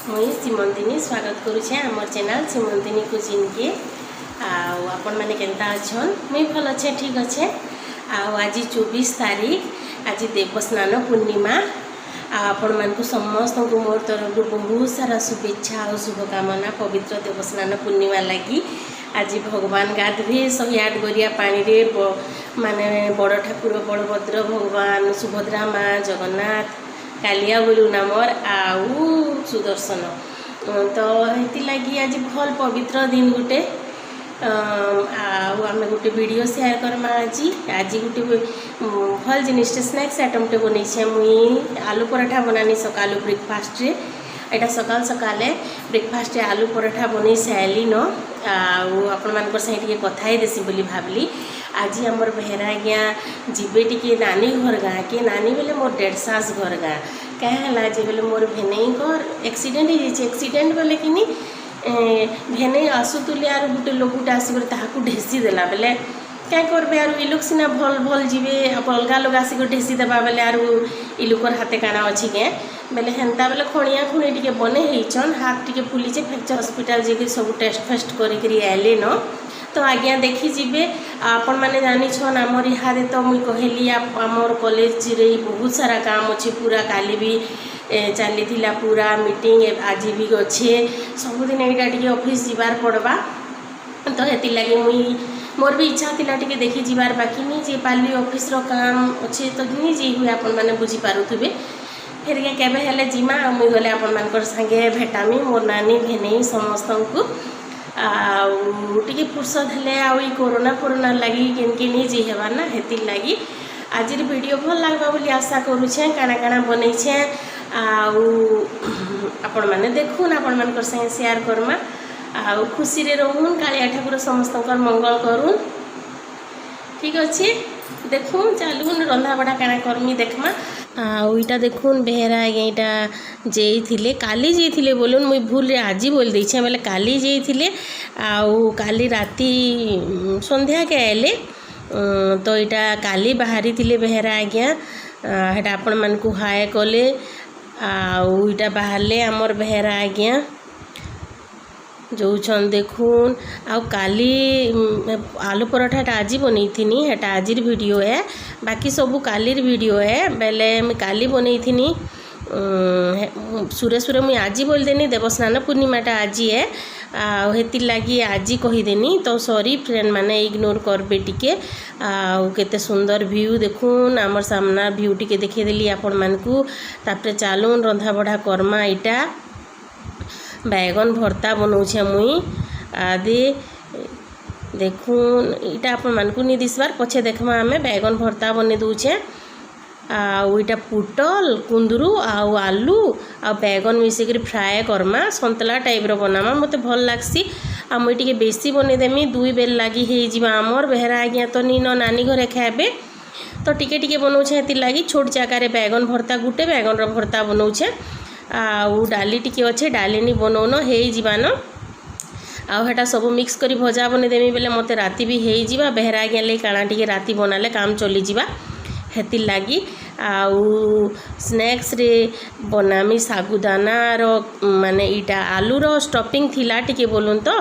मुई सीमंतिनी स्वागत करुचे आमर चैनल सीमंतिनी कुजिन के आपण मैंने केंता अच्छन मुई भल अच्छे ठीक अच्छे। आज 24 तारीख आज देवस्नान पूर्णिमा आपण मानकु समस्त को मोर तरफ बहुत सारा शुभेच्छा और शुभकामना पवित्र देवस्नान पूर्णिमा लगी। आज भगवान गाधे 108 गरिया पानी रे माने बड़ ठाकुर बलभद्र भगवान सुभद्रा माँ जगन्नाथ कालिया बोलू नामर आउ सुदर्शन तो हेती लगी आज भल पवित्र दिन गुटे आम गोटे वीडियो शेयर करमा। आज गोटे भल जिनिस स्नैक्स आइटमटे बनई मुई आलू पराठा बनानी सकालू ब्रेकफास्ट रे एटा सकाल सकाले ब्रेकफास्ट आलू पराठा बनई सारी न आपण मान संगे कथा देसी बोली भावली। आज आमर बेहरा आज्ञा जीवे टी नानी घर गाँ के नानी बेले मोर 1.5 सास घर गाँ क्या है जे बेले मोर भेनई घर एक्सीडेंट हो एक्सीडेंट बेले कि भेनई आसुले आर गोटे लोकटे आसिक ढेसी देला बेले क्या करबे आर इ लोग सीना भल भल जीवे अलग लोग आसिक ढेसी देवा बेले आर इ लोकर हाथे काना अच्छी के बेले हेन्ता बेले खणिया खुणी टे बने होचन हाथ टे फुलीचे फ्रैक्चर हॉस्पिटल जे सब टेस्ट फेस्ट करी आइले न तो आज्ञा देखी जीवे आपण मैंने जानी छन आमर इहादे तो मुई कहली आमर कॉलेज रे बहुत सारा काम अच्छे पूरा काली भी चली पूरा मीटिंग आज भी अच्छे सबुदिन यहाँ टे ऑफिस जीवार पड़वा तो हेती लगे मुई मोर भी इच्छा थिला टे देखी जीवार बाकी नहीं जे पाली ऑफिस रो काम अच्छे तो नहीं जी हुए आपण मैंने बुझी पारुथबे फिर केबे हेले जीमा मुई गले आपण मानकर संगे भेटामी मोर नानी भेनई समस्त को टी फुर्सत हेले आई कोरोना फोरोना लगी केनके नहीं जी हेबार ना हेती लगी आज वीडियो भल लगवा बोली आशा करुचे काना काना बनईछे आपण मैंने देखुन आपण मान संगे शेयर करमा खुशी रे रहून कालिया ठाकुर समस्त मंगल करूँ ठीक अच्छे देखुन चलुन रंधा बड़ा काना करमी देखमा आईटा देखुन बेहरा आज्ञा जेइथिले काली जेइथिले बोलुन मुई भूल रे आज बोल देछे बेले काली जेइथिले काली राती संध्या के आइले तो यहाँ काली बाहरी थिले बेहरा आज्ञा हेटा आपण मान को हाय कले आईटा बाहरले आमर बेहरा आज्ञा जो छन देखुन काली आलू पराठा आज बनई थी हेटा आज वीडियो है बाकी सबू काली वीडियो है बेले मैं काली बनई थी सुरे मुई आज बोलदेनी देवस्नान पूर्णिमाटा आज है हेती लगी आज कहीदेनी तो सॉरी फ्रेंड माने इग्नोर करबे टिके केते सुंदर व्यू देखुन आमर सामना व्यू टिके देखेदेली आपण मानकू तापरे चालुन रंधा बढ़ा करमा इटा बैगन भर्ता बनाऊे मुई आदि देखुन इटा आपण मानकू नहीं दिसबार पछे देखमा आमे बैगन भर्ता बने दूचे आईटा पुटल कुंदरू आलू बैगन मिसेक फ्राए करमा संतला टाइप रो बनामा मते भल लागसी मुई टिके बेसी बनेदेमी 2 बेल लगी हे जिबा आमर बेहरा आज्ञा तो नी न नानी घरे खाबे तो टिके टिके बनाऊे हेती लगी छोट जगार बैगन भर्ता गुटे बैगन रो भर्ता बनाऊे डाली टिके अच्छे डाली नी बनौन हो जान आटा सब मिक्स करी भजा बनेदेमी बेले मत राति भी हो जा बेहरा आज्ञा लगे काଣା टिके राति बनाले काम चली जा हेती लगी स्नैक्स रे बनामी सागुदाना रो माने इटा आलू रो स्टफिंग थिला टिके बोलून तो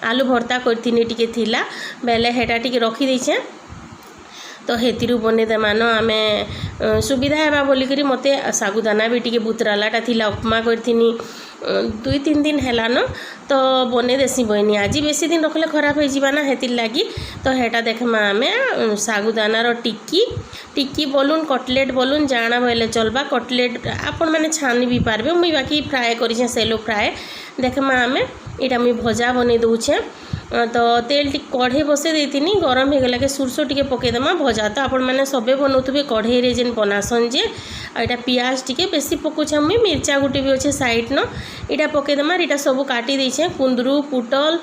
आलू भर्ता करथिनी टिके थिला बेले हेटा टिके रखी देछे तो हेतिरु बनेदेमा न आमे सुविधा हेबा बोलिकरी मते सागुदाना भी टिके बुतरालाटा थिला उपमा करथिनी 2-3 दिन हैला न तो बने देसी बहनी आज बेसी दिन रखले खराब हो जाना हेतिर लगी तो हेटा देखमा आमे सागुदाना रो टिक्की बोलून कटलेट बोलून जाना बोले चलबा कटलेट आपण माने छानी भी पारबे मुई बाकी फ्राए करिछे सेलो फ्राए देखमा आमे इटा मुई भजा बने दूछे तो तेल टी कढ़े बसे देती गरम हो गला के सुरसो टिके पकेदेमा भजा तो आपण मैंने सबे बनाऊे कढ़े रे जेन बनासन जे यहाँ पियाज टिके बेसी पकाऊे मुई मिर्चा गुटे भी अच्छे साइड न यहाँ पकेदेमा यहाँ सब काटी देछे कुंदरू पुटल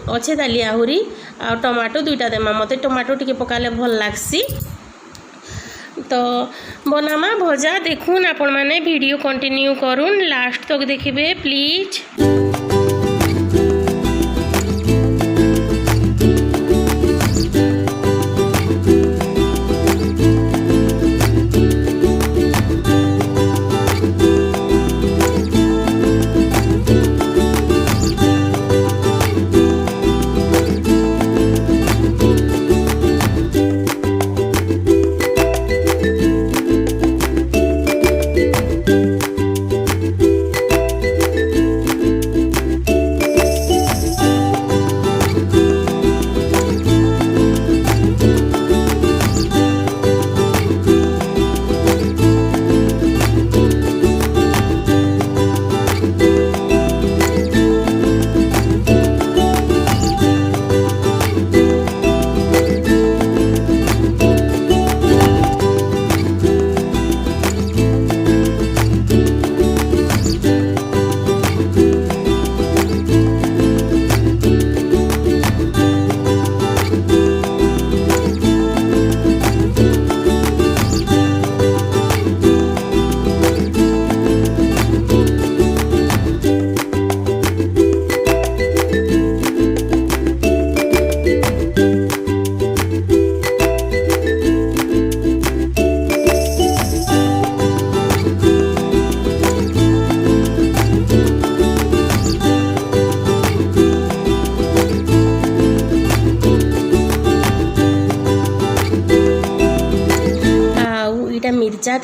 अच्छे दाली आहुरी आ टमाटो 2टा देमा मते टमाटो टिके पकाले भल लागसी तो बनामा भजा देखुन आपण मैंने वीडियो कंटिन्यू करूँ लास्ट तक देखिए प्लीज।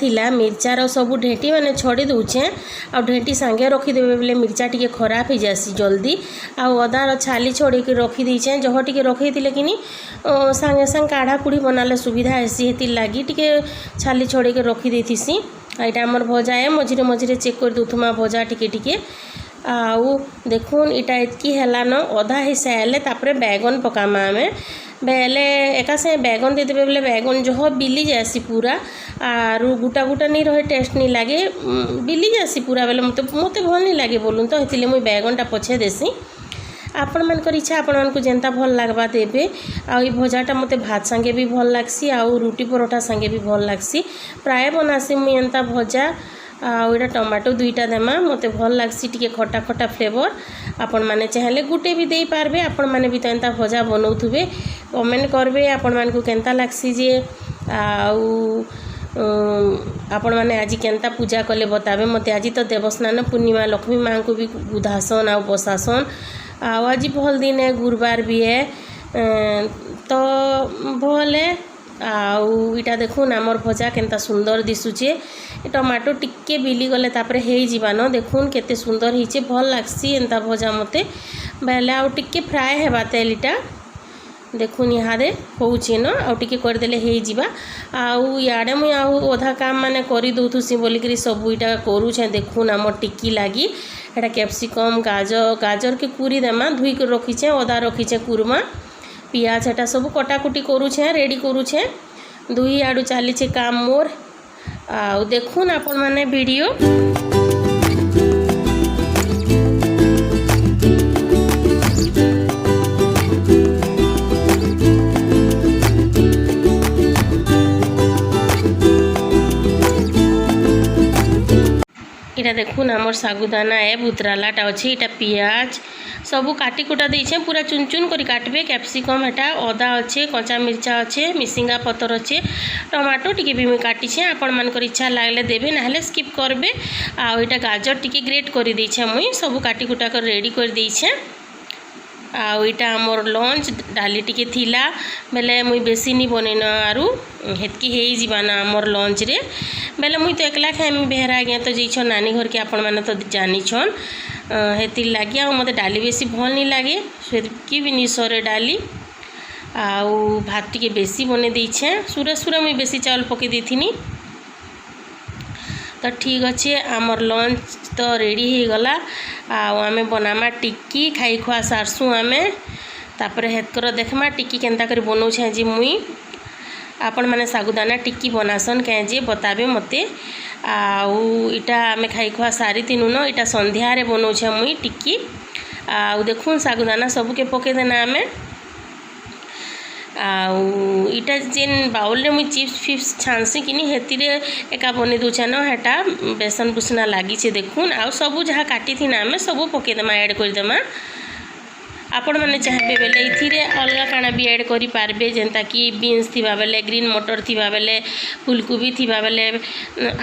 थिला मिर्चार सब ढेटी मैंने छड़ी दूचे आ ढेटी सांगे रखीदेवे बोले मिर्चा टी खराब हो जासी जल्दी आ अदार छाली छड़ी रखी दीचे जह टी रखी कि सांगे सांगे काढ़ा कुड़ी बनाले सुविधा हेसी हेती लगी टी छाली छड़ी रखी देसी। यहाँ आमर भजा है मझे मझे चेक कर दूथुमा भजा टिके आउ देखुन इटा इतकी हेलान अधा ही सारे तापर बैगन पकामा आम बेले एका से बैगन देदेवे बोले बैगन जह बिली जासी पूरा आर गुटा गुटा नहीं रहे टेस्ट नहीं लगे बिली जासी पूरा बेले मत भल नहीं लगे बोलूँ तो ये मुझे बैगनटा पछे देसी आपण मानकर इच्छा आपण मानक जेनता भल लगवा देवे आई भजाटा मते भात संगे भी भल लगसी आउ रुटी परोठा संगे भी भल लगसी प्राय बनासी मुई एंता भजा आउटा टमाटो दुईटा देमा मते भल लगसी टिके खटा खटा फ्लेवर आपण माने चाहले गुटे भी देई पारबे आपण माने भी तो एंता भजा बनाउथुबे कमेंट करबे आपण मानकु केंता लगसी जे आउ आपण माने आज केंता पूजा कले बताबे मते आज तो देवस्नान पूर्णिमा लक्ष्मी माँ को भी गुधासन आ बसासन आज भल दिन है गुरुवार भी है तो भल है आउ इटा देखुन आमर भजा केंता सुंदर दिशुचे टमाटो टिके बिली गले तापर हेई जीवान देखुन केते सुंदर हिचे भल लागसी एंता भजा मते बेले आउ टिके फ्राए हेबा तेलटा देखुन इहादे होउचे न आउ टिके कर देले हेई जीवा आउ याडे मुई आउ ओधा काम माने करि दोथुसी बोली करी सब इटा करू छे देखुन आमर टिक्की लागी एटा कैप्सिकम गाजर के कुरी देमा धुई के रखीचे अदा रखीचे कुरमा पियाज एटा सब कटाकुटी करूछे रेडी करूछे दुई आडू चलीचे काम मोर आउ देखुन आपण माने वीडियो इटा देखुन आमर सागुदाना है बुतरालाटा अच्छे इटा पियाज सबू काटी कुटा देछे पूरा चुन चुन करी काटबे कैप्सिकम हेटा अदा अच्छे कच्चा मिर्चा अच्छे मिसिंगा पतर अच्छे टमाटो टिके भी मुई काटी छे आपण मानकर इच्छा लागले देबे नाहले स्किप करबे आ इटा गाजर टिके ग्रेट करी देछे मुई सबू काटी कुटा कर रेडी कर देछे आउ इटा आमर लंच डाली टिके थिला बेले मुई बेसी नी बनेन आरु हेतकी हेई जीवाना आमर लंच रे बेले मुई तो एकला खाइमी बेहरा आज्ञा तो जैछ नानी घर के आपण माने तो जानी छन हेती लगे आ मते डाली बेसी भल नहीं लगे कि भी नी सरे डाली आउ भात टिके बेसी बने देछे सुरा सुरा मुई बेसी चावल पके देथिनी तो ठीक अच्छे आमर लंच तो रेडी हो गला आमे बनामा टिक्की खाई खुआ सारसु आमे तापर हेतकर देखमा टिक्की केंता कर बनाऊछे जी मुई आपण माने सागुदाना टिक्की बनासन कहे जे बताबे मते आउ इटा आमे खाई खुआ सारी तीनु न इटा संध्या रे बनाऊछे मुई टिक्की आउ देखुन सागुदाना सब के पके देना आमे आउ इटा जेन बाउल रे मुई चिप्स फिप्स छानसी किनी हेती रे एका बनी दूछे न हेटा बेसन बुसना लागी छे देखुन आउ सबू जहाँ काटी थी ना आमे सबू पके देमा ऐड कर देमा आपण माने चाहबे बेले इथिरे अलगा काना भी ऐड करि पारबे जेंता कि बीन्स थिबा बेले ग्रीन मटर थिबा बेले फुलकोबी थिबा बेले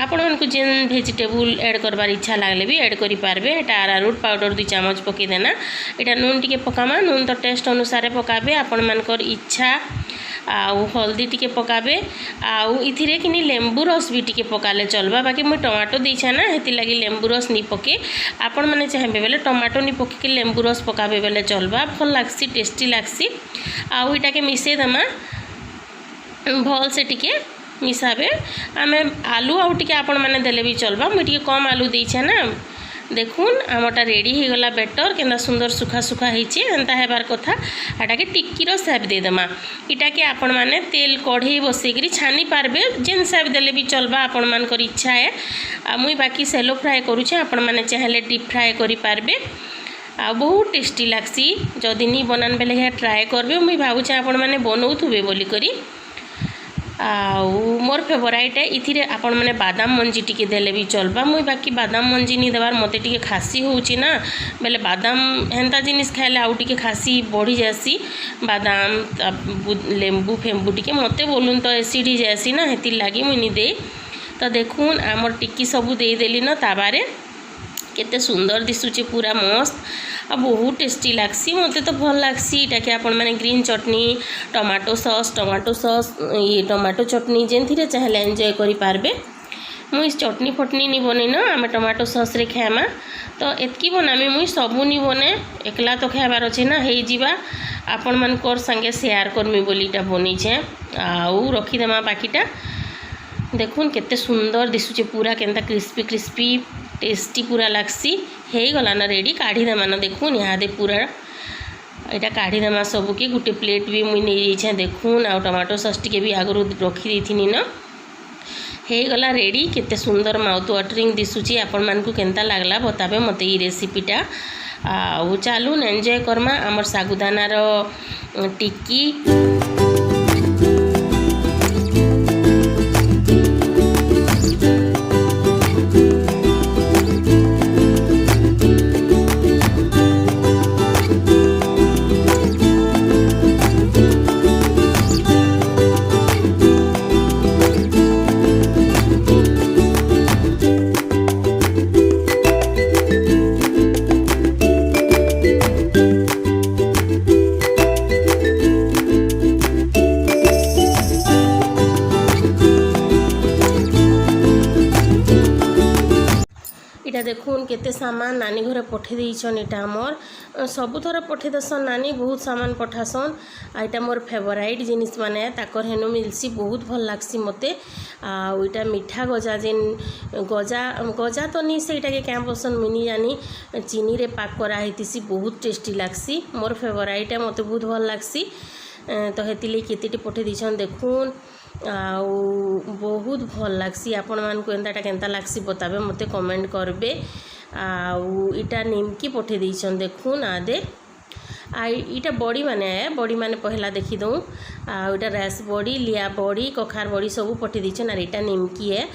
आपण मानकु जेन वेजिटेबल ऐड करबार इच्छा लागले भी ऐड करि पारबे एटा अरारोट पाउडर 2 चम्मच पके देना एटा नून टिके पकामा नून तो टेस्ट अनुसार पकाबे आपण मानकर इच्छा आउ हल्दी टिके पकाबे आउ इथिरे किनी लेंबू रस भी टिके पकाले चलबा बाकी मुई टमाटो देछे ना हेती लगी लेंबू रस नी पके आपण माने चाहबे बेले टमाटो नी पके के लेंबू रस पकाबे बेले चलबा भल लागसी टेस्टी लागसी आउ इटा के मिसे दमा भल से टिके मिसाबे आमे आलू आउ टिके आपण माने देले भी चलबा मुई टिके कम आलू देछे ना देखुन आमटा रेडी हो गला बेटर केना सुंदर सुखा सुखा होइछे एंता हेबार कथा एटा के टिक्की रो शेप दे देमा इटा के आपण माने तेल कढ़ई बसे करी छानी पारबे जेन शेप देले भी चलबा आपण मान कर इच्छा है आ मुई बाकी सेलो फ्राई करूछे आपण माने चाहले डीप फ्राई करि पारबे आ बहुत टेस्टी लागसी जदि नी बनान बेले ट्राए करबे मुई भाबुछे आपण माने बनौथुबे बोली करी आउ मोर फेवराइट है इथिरे आपण माने बादाम मंजी टिके देले भी चलबा मुई बाकी बादाम मंजी नी देवार मते टिके खासी होउची ना बेले बादाम हेंता जिनिस खाइले आउ टिके खासी बढ़ी जासी बादाम लेंबू फेंबू टिके मते बोलून तो एसिड ही जासी ना हेति लागी मुई नी दे तो देखुन आमर टिक्की सबू दे देली न ताबारे केते सुंदर दिसुचे पूरा मस्त आ बहुत टेस्टी लागसी मते तो भल लागसी इटा के आपण माने ग्रीन चटनी टमाटो सॉस ये टमाटो चटनी जेनथिरे चाहले एंजॉय करि पारबे मुई चटनी फटनी नहीं बने न आम टमाटो सॉस रे खाएमा तो एतकी बनामी मुई सबू नहीं बने एकला तो खाबार अच्छे ना हो जावा आपण मानकर संगे शेयर करमी बोली इटा बनीचे आउ रखीदेमा बाकीटा देखुन केते सुंदर दिशुचे पूरा केनता क्रिस्पी क्रिस्पी टेस्टी पूरा लागसी हो गला ना रेडी काढ़ीदेमा ना देखुन यहाँ पूरा यहाँ काढ़ीदेमा सबके गोटे प्लेट भी मुई नहीं जाइए देखुन आ टमाटो सॉस टी भी आगु रखी थी न हो गला रेडी केते सुंदर माउथ वाटरिंग दिशुची आपण मानकु केनता लागला बताबे मते ई रेसिपीटा आ चलू एंजॉय करमा आमर सागुदानार टिक्की। इटा देखुन केते सामान नानी घरे पठे देइछन इटा हमर सबु थर पठे दसन नानी बहुत सामान पठासन आ इटा मोर फेवराइट जिनिस माने ताकर हेनु मिलसी बहुत भल लागसी मते आ इटा मीठा गजा जेन गजा गजा तो नहीं से इटा के क्या पसंद मिनी जानी चीनी रे पाक करा हेतिसी बहुत टेस्टी लागसी मोर फेवराइट है मते बहुत भल लागसी तो हेतिले केतेटी पठे दिछन देखुन आउ बहुत भल लागसी आपण मान को एंताटा केंता लागसी बताबे मते कमेंट करबे आउ इटा निमकी पठे दिछन देखुन आदे आ इटा बड़ी माने पहला देखी दऊँ आ इटा रैस बड़ी लिया बड़ी कखार बड़ी सब पठे दिछन आ इटा निमकी है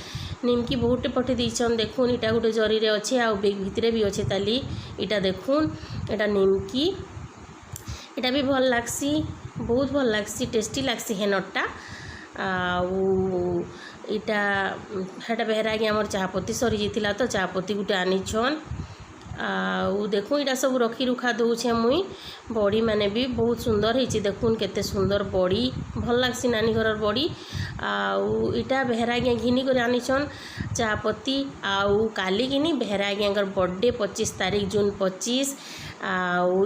निमकी बहुत पठे दिछन देखुन इटा गोटे जरी रे अच्छे आ बेग भितरे भी अच्छे ताली इटा देखुन इटा निमकी इटा भी भल लागसी बहुत भल लागसी टेस्टी लागसी हेनटा इटा हेटा बेहरा कि आमर चाहपत्ती सरी जाइतिला तो चाहपत्ती गुटे आनिछन देखो इटा सब रखी रुखा दौचे मुई बड़ी माने भी बहुत सुंदर होती देखुन केते सुंदर बड़ी भल लागसी नानी घर बड़ी इटा बेहरा गया घिनी कर आनिछन चाहपत्ती आउ काली घिनी बेहरा गया बर्थडे 25 तारीख जून 25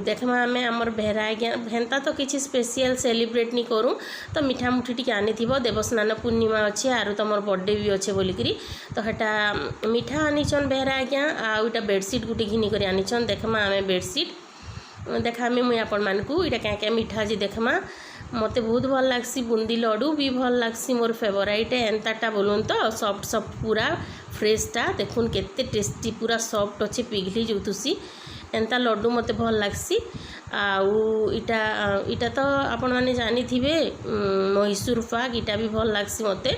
देखमा आमे आमर बेहरा गया हेन्ता तो किसी स्पेशल सेलिब्रेट नहीं करूँ तो मिठा मुठी टी आनी देवस्नान पूर्णिमा अच्छे आरु तुम बर्थडे भी अच्छे बोलिकी तो हेटा मिठा आनीचन बेहरा गया आटा बेडसीट गुटे घिनी कर आनीचन देखमा आमे बेडसीट देखामी मुई आपण मानकू इटा क्या क्या मिठा जी देखमा मते बहुत भल लागसी बुंदी लड्डू भी भल लागसी मोर फेवराइट है एंताटा बोलून तो सॉफ्ट सॉफ्ट पूरा फ्रेशटा देखुन केते टेस्टी पूरा सॉफ्ट अच्छे पिघली जाऊथुसी एंता लड्डू मते भल लागसी इटा इटा तो आपण माने जानी थिबे मैसूर पाक इटा भी भल लागसी मते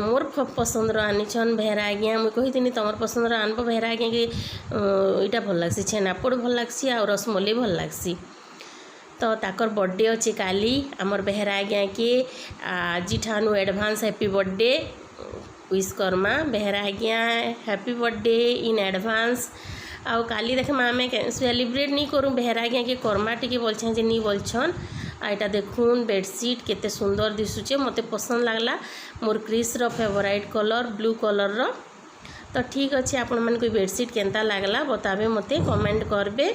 मोर पसंद आनीछन भेरा आज्ञा मुझे कही तुम पसंद आनब भेरा आज्ञा कि इटा भल लागसी छेनापोड़ भल लागसी आ रसमलाई भल लागसी तो ताकर बर्थडे अच्छे काली आमर बेहरा आज्ञा के आज ठानु एडवांस हैप्पी बर्थडे विश करमा बेहरा आज्ञा हैप्पी बर्थडे इन एडवांस आउ काली देख आम सेलिब्रेट नहीं करूँ बेहरा आज्ञा के कर्मा टी बोलछे जे नहीं बोलछन आईटा देखुन बेडसीट केते सुंदर दिशुचे मते पसंद लागला मोर क्रिस रो फेवराइट कलर ब्लू कलर रो तो ठीक अच्छे आपण मन कोई बेडसीट केनता लागला बताबे मते कमेंट करबे।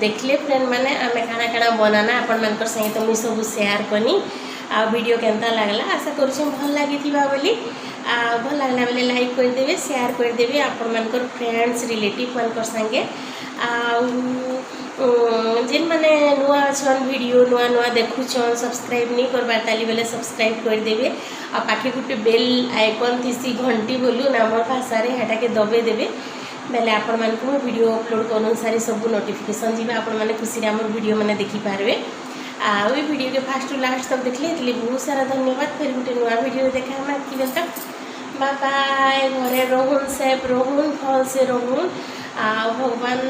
देखले फ्रेंड मैंने आम काଣା काଣା बनाना आपण मानकर संगे तो मुझे सब शेयर कनी आ वीडियो केनता लागला आशा करूँ भल लगी बोली भल लगला बेले लाइक करदेवे शेयर करदेवे आपण मानकर फ्रेंड्स रिलेटिव मानकर संगे जेन मैंने नुआ छन वीडियो नुआ नुआ देखुछन सब्सक्राइब नहीं करबार ताली बेले सब्सक्राइब करदेवे आ पाखे गोटे बेल आइकन थी घंटी बोलू नाम भाषा हेटा के दबे देवे बेले आपण मान को वीडियो अपलोड कर अनुसार सब नोटिफिकेशन जी आपण मैंने खुशी आम वीडियो मैंने देखिपारे आ वीडियो के फास्ट टू लास्ट तक देखले बहुत सारा धन्यवाद फिर गोटे नुआ वीडियो देखा तक बाय बाय घरे रहून सेफ रहून भल से रहून आ भगवान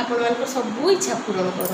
आपण मान सब इच्छा पूरण कर।